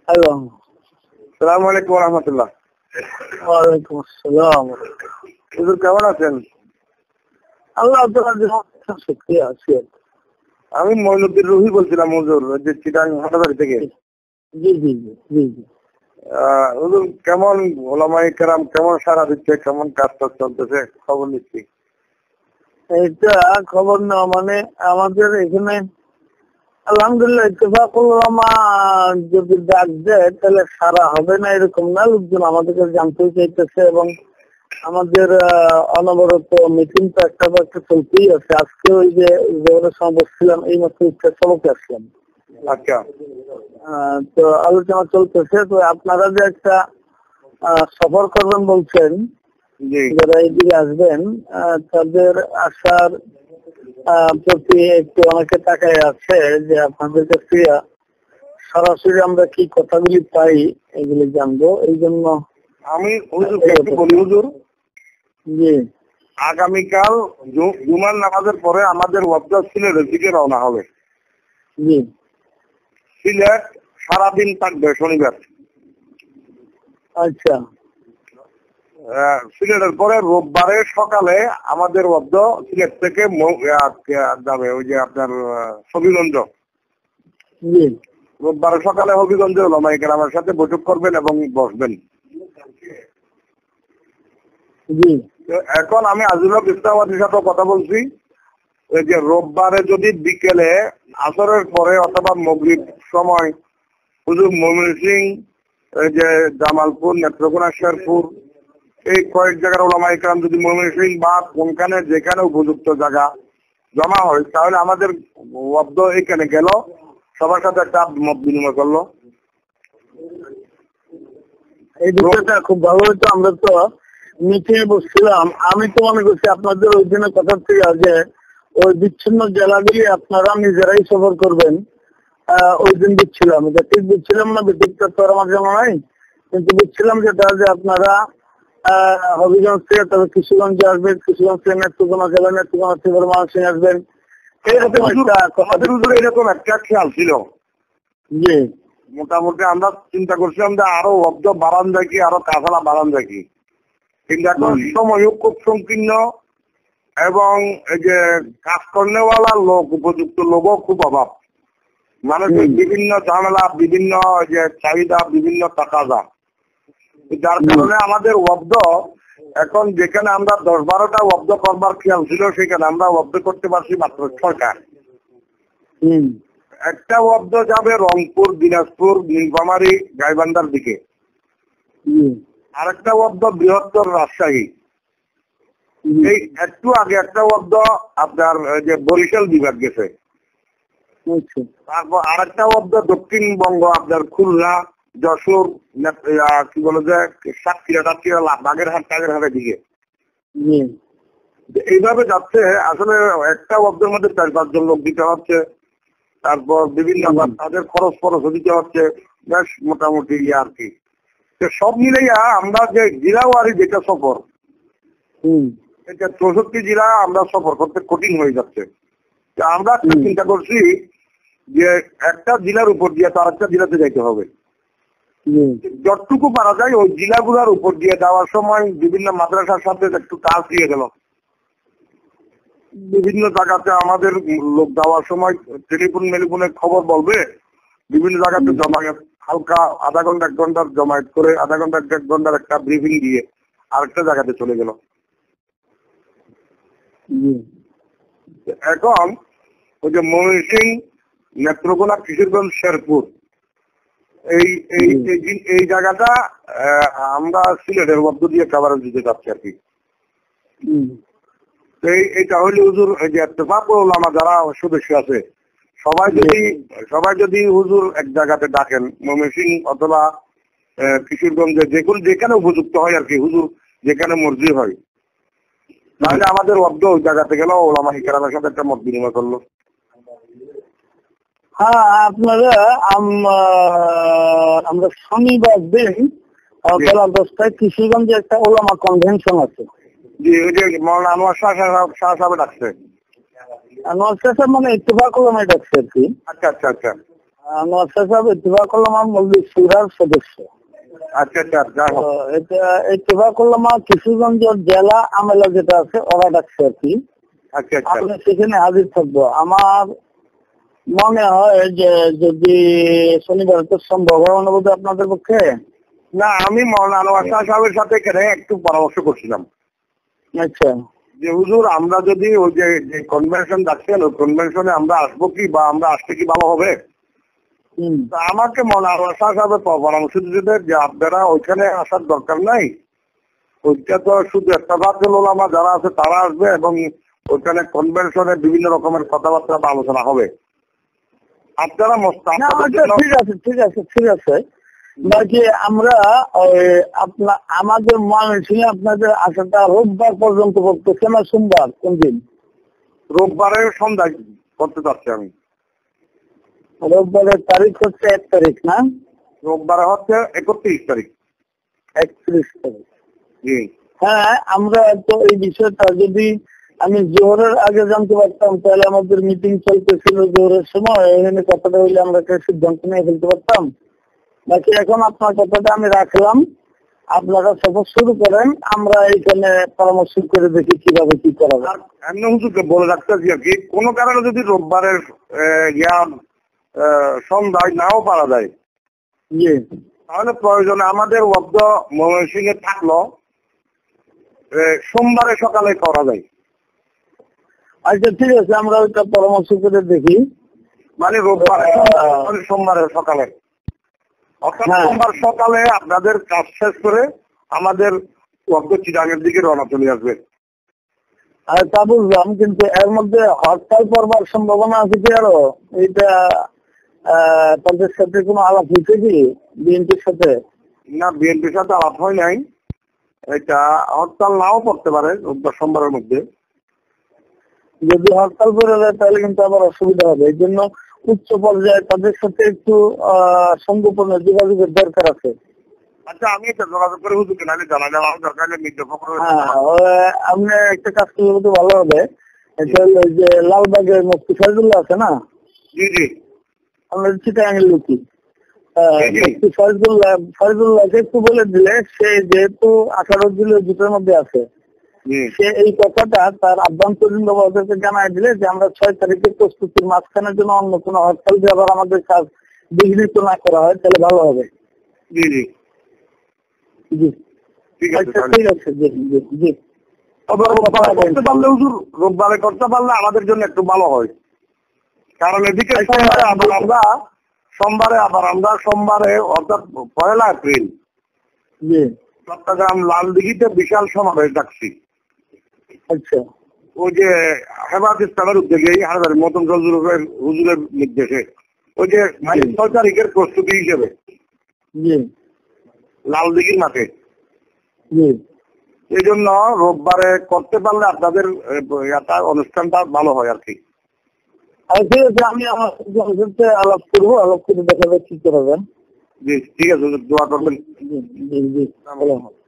Hello. আসসালামু আলাইকুম ওয়া রাহমাতুল্লাহ। ওয়ালাইকুম আসসালাম। হুজুর কেমন আছেন? আল্লাহ তাআলার শুকরিয়া আছি। আমি মঈনুদ্দিন রুহি বলছিলাম হুজুর, যে চিটাং হাটাজারি থেকে। জি জি জি জি জি। হুজুর কেমন ওলামায়ে কেরাম কেমন সাড়া দিচ্ছে, কেমন কাজ চলতেছে, খবর নিচ্ছি। এটা খবর না, মানে আমাদের এখানে আলহামদুলিল্লাহ ইত্তেফাকুল উলামা যদি ডাক দেয় তাহলে সারা হবে না এরকম না, লোকজন আমাদেরকে জানতেই চাইতেছে এবং আমাদের অনবরত মিটিং তো একটা পর একটা চলতেই আছে। আজকে ওই যে জোহরের সময় বসছিলাম, এই মাত্র ইচ্ছা সবকে আসলাম। আচ্ছা, তো আলোচনা চলতেছে। তো আপনারা যে একটা সফর করবেন বলছেন, জি যারা এইদিকে আসবেন তাদের আসার প্রতি একটু অনেকে তাকায় আছে যে আপনাদের কাছে সরাসরি আমরা কি কথাগুলি পাই এগুলি জানবো, এই জন্য। আমি হুজুরকে একটু বলি হুজুর, জি আগামীকাল জুমার নামাজের পরে আমাদের ওয়াক্ত সিলেটের দিকে রওনা হবে। জি। সিলেট সারাদিন থাকবে শনিবার। আচ্ছা সিলেটের পরে রোববারে সকালে আমাদের ওয়াক্ত সিলেট থেকে যাবে ওই যে আপনার হবিগঞ্জ। জি রোববার সকালে হবিগঞ্জের ওলামায়ে কেরামের সাথে বৈঠক করবেন এবং বসবেন। জি এখন আমি আজিজুল হক ইসলামাবাদীর সাথে কথা বলছি, ওই যে রোববারে যদি বিকেলে আসরের পরে অথবা মাগরিব সময় হুজুর ময়মনসিং, এই যে জামালপুর, নেত্রকোনা, শেরপুর, এই কয়েক জায়গার ওলামায়ে কেরাম যদি ময়মনসিং বা কোনখানে যেখানে উপযুক্ত জায়গা জমা হয়, তাহলে আমাদের ওয়াক্ত এখানে গেল, সবার সাথে একটা মত বিনিময় করলো। এই বিষয়টা খুব ভালো হতো। আমরা তো মিটিং এ বসছিলাম, আমি তো মনে করছি আপনাদের ওই দিনের কথা থেকে যে ওই বিচ্ছিন্ন জেলাগুলি আপনারা নিজেরাই সফর করবেন। ওই দিন বুঝছিলাম, এটা ঠিক বুঝছিলাম না, বিদ্যুৎটা তো আমার জানা নাই, কিন্তু বুঝছিলাম যেটা যে আপনারা হবিগঞ্জ থেকে তবে কিশোরগঞ্জে আসবেন, কিশোরগঞ্জ থেকে নেত্রকোনা যাবেন, নেত্রকোনা থেকে ময়মনসিং আসবেন, এইরকম একটা আমাদের হুজুর এরকম একটা খেয়াল ছিল। জি মোটামুটি আমরা চিন্তা করছিলাম যে আরো অব্দ বাড়ান যায় কি, আরো কাঁচালা বাড়ান যায় কি, কিন্তু এখন সময়ও খুব সংকীর্ণ এবং এই যে কাজ করনেওয়ালা লোক, উপযুক্ত লোকও খুব অভাব। মানুষের বিভিন্ন ঝামেলা, বিভিন্ন যে চাহিদা, বিভিন্ন তাকাদা, যার কারণে আমাদের ওয়াব্দ এখন যেখানে আমরা 10-12টা ওয়াব্দ করবার খেয়াল ছিল, সেখানে আমরা ওয়াব্দ করতে পারছি মাত্র 6টা। একটা ওয়াব্দ যাবে রংপুর, দিনাজপুর, নীলফামারী, গাইবান্ধার দিকে, আর একটা ওয়াব্দ বৃহত্তর রাজশাহী, এই একটু আগে একটা ওয়াব্দ আপনার যে বরিশাল বিভাগ গেছে, তারপর আর একটা ওয়াব্দ দক্ষিণবঙ্গ, আপনার খুলনা, যশোর, কি বলে যে সাতক্ষীরা, বাগেরহাটের দিকে এইভাবে যাচ্ছে। আসলে একটা ওয়াব্দের মধ্যে 4-5 জন লোক দিতে হচ্ছে, তারপর বিভিন্ন তাদের খরচ দিতে হচ্ছে, বেশ মোটামুটি আর কি। সব মিলাইয়া আমরা যে জেলাওয়ারি যেটা সফর, এটা 64 জেলা আমরা সফর করতে কঠিন হয়ে যাচ্ছে। আমরা চিন্তা করছি যে একটা জেলার উপর দিয়ে তার একটা জেলাতে যাইতে হবে, যতটুকু পারা যায় ওই জেলাগুলোর উপর দিয়ে যাওয়ার সময় বিভিন্ন মাদ্রাসার সাথে একটু কাজ দিয়ে গেল। বিভিন্ন জায়গাতে আমাদের লোক যাওয়ার সময় টেলিফোনে খবর বলবে, বিভিন্ন জায়গাতে জমায়েত, হালকা আধা ঘন্টা 1 ঘন্টার জমায়েত করে, আধা ঘন্টা 1 ঘন্টার একটা ব্রিফিং দিয়ে আরেকটা জায়গাতে চলে গেল। এখন ওই যে ময়মনসিং, নেত্রকোনা, কিশোরগঞ্জ, শেরপুর, এই জায়গাটা আমরা সিলেটের মধ্য দিয়ে কভারেজ দিতে যাচ্ছি আর কি। এইটা হইলে হুজুর এই যে ইত্তেফাকুল উলামা যারা সদস্য আছে সবাই যদি হুজুর এক জায়গাতে ডাকেন, ময়মনসিং অথবা কিশোরগঞ্জে যেখানে উপযুক্ত হয় আর কি, হুজুর যেখানে মর্জি হয়, তাহলে আমাদের অব্দ ওই জায়গাতে গেল, ওলামায়ে কেরামের সাথে একটা মত বিনিময় করলো। হ্যাঁ, আপনারা আমরা শনিবার দিন বেলা 10টায় কিশোরগঞ্জে একটা ওলামা কনভেনশন আছে। জি, ওই যে মৌলানা আনোয়ার শাহ সাহেব ডাকছে। আনোয়ার শাহ সাহেব মানে ইত্তেফাকুল উলামা ডাকছে আর কি। আচ্ছা। নওশাদ সাহেব ইত্তেফাকুল উলামা মজলিস শুরার সদস্য। আচ্ছা আচ্ছা, যাই হোক। এটা ইত্তেফাকুল উলামা কিশোরগঞ্জ জেলা আমেলা যেটা আছে ওরা ডাকছে আর কি। আচ্ছা আচ্ছা, আপনি সেখানে হাজির থাকবো। আমার মনে হয় যে যদি শনিবার তো সম্ভব হয় অনুভূতি আপনাদের পক্ষে। না আমি মৌলানা আনোয়ার শাহ সাহেবের সাথে এখানে একটু পরামর্শ করছিলাম আচ্ছা যে হুজুর আমরা যদি ওই যে কনভেনশন যাচ্ছেন ওই কনভেনশনে আমরা আসবো কি বা আমরা আসলে কি ভালো হবে। হুম তা আমাকে মৌলানা আনোয়ার শাহ সাহেবের পরামর্শ দিতে যে আপনারা ওইখানে আসার দরকার নাই, ওইটা তো শুধু ইত্তেফাকুল উলামা যারা আছে তারা আসবে এবং ওইখানে কনভেনশনে বিভিন্ন রকমের কথাবার্তা বা আলোচনা হবে। আপনারা না আচ্ছা, ঠিক আছে ঠিক আছে ঠিক আছে। বাকি আমরা আমাদের ময়মনসিংহে আপনাদের আসাটা রোববার পর্যন্ত করতেছে না সোমবার কোন দিন? রোববারের সন্ধ্যায় করতে চাচ্ছি আমি। রোববারের তারিখ হচ্ছে 1 তারিখ না? রোববারে হচ্ছে 31 তারিখ। 31 তারিখ। জি হ্যাঁ, আমরা তো এই বিষয়টা যদি আমি জোহরের আগে জানতে পারতাম তাহলে আমাদের মিটিং চলতেছিল জোহরের সময়, এখানে কথাটা হইলে আমরা একটা সিদ্ধান্ত নিয়ে ফেলতে পারতাম। বাকি এখন আপনার কথাটা আমি রাখলাম, আপনারা সফর শুরু করেন, আমরা এখানে পরামর্শ করে দেখি কিভাবে কি করা যায়। আর এমনি হুজুরকে বলে রাখতেছি আর কি, কোনো কারণে যদি রোববারের সন্ধ্যায় নাও পারা যায় জি তাহলে প্রয়োজনে আমাদের ওয়াক্ত ময়মনসিংহে থাকলো সোমবারে সকালে করা যায়। আচ্ছা ঠিক আছে, আমরা ওইটা পরামর্শ করে দেখি। মানে রোববারে সোমবারের সকালে, অর্থাৎ হ্যাঁ। সোমবার সকালে আপনাদের কাজ শেষ করে আমাদের ওয়াক্ত চিরাঙের দিকে রওনা চলে আসবে। আর তা বুঝলাম, কিন্তু এর মধ্যে হরতাল পড়বার সম্ভাবনা আছে কি আরো? এইটা তাদের সাথে কোনো আলাপ হয়েছে কি বিএনপির সাথে? না বিএনপির সাথে আলাপ হয় নাই, এটা হরতাল নাও পড়তে পারে রোববার সোমবারের মধ্যে। যদি হরতাল করে যায় তাহলে কিন্তু আবার অসুবিধা হবে। এই জন্য উচ্চ পর্যায়ে তাদের সাথে একটু সংগোপনে যোগাযোগের দরকার আছে। আচ্ছা আমি এটা যোগাযোগ করে হুজুরকে নাহলে জানা যাওয়া দরকার হলে মির্জা ফখরুল। হ্যাঁ, আপনি একটা কাজ করলে তো ভালো হবে। এটা হলো ওই যে লালবাগের মুফতি ফয়জুল্লাহ আছে না, জি জি আমরা চিটাগাঙের লোকই। জি। মুফতি ফয়জুল্লাহকে একটু বলে দিলে, সে যেহেতু 18 জুলাই জুটের মধ্যে আছে, জি সে এই কথাটা তার আভ্যন্তরীণ বাবাদেরকে জানাই দিলে যে আমরা 6 তারিখের প্রস্তুতির মাঝখানের জন্য অন্য কোনো হরতাল দিয়ে আবার আমাদের কাজ বিঘ্নিত না করা হয় তাহলে ভালো হবে। জি জি জি ঠিক আছে। আচ্ছা ঠিক আছে, জি জি জি। তবে রোববারে করতে পারলে হুজুর, রোববারে করতে পারলে আমাদের জন্য একটু ভালো হয়, কারণ এদিকে সোমবারে অর্থাৎ 1 এপ্রিল জি চট্টগ্রাম লালদিঘিতে বিশাল সমাবেশ ডাকছি। আচ্ছা ওই যে হেফাজত ইসলামের উদ্যোগে হাজার মতন হুজুরের নির্দেশে ওই যে 6 তারিখের প্রস্তুতি হিসেবে জি লালদিঘির মাঠে। জি। এই জন্য রোববারে করতে পারলে আপনাদের অনুষ্ঠানটা ভালো হয় আর কি। আর ঠিক আছে, আমি আমার সাথে আলাপ করবো, আলাপ করে দেখা যাবে কি করা যায়। জি ঠিক আছে, দোয়া করবেন। জি জি জি ভালো হবে।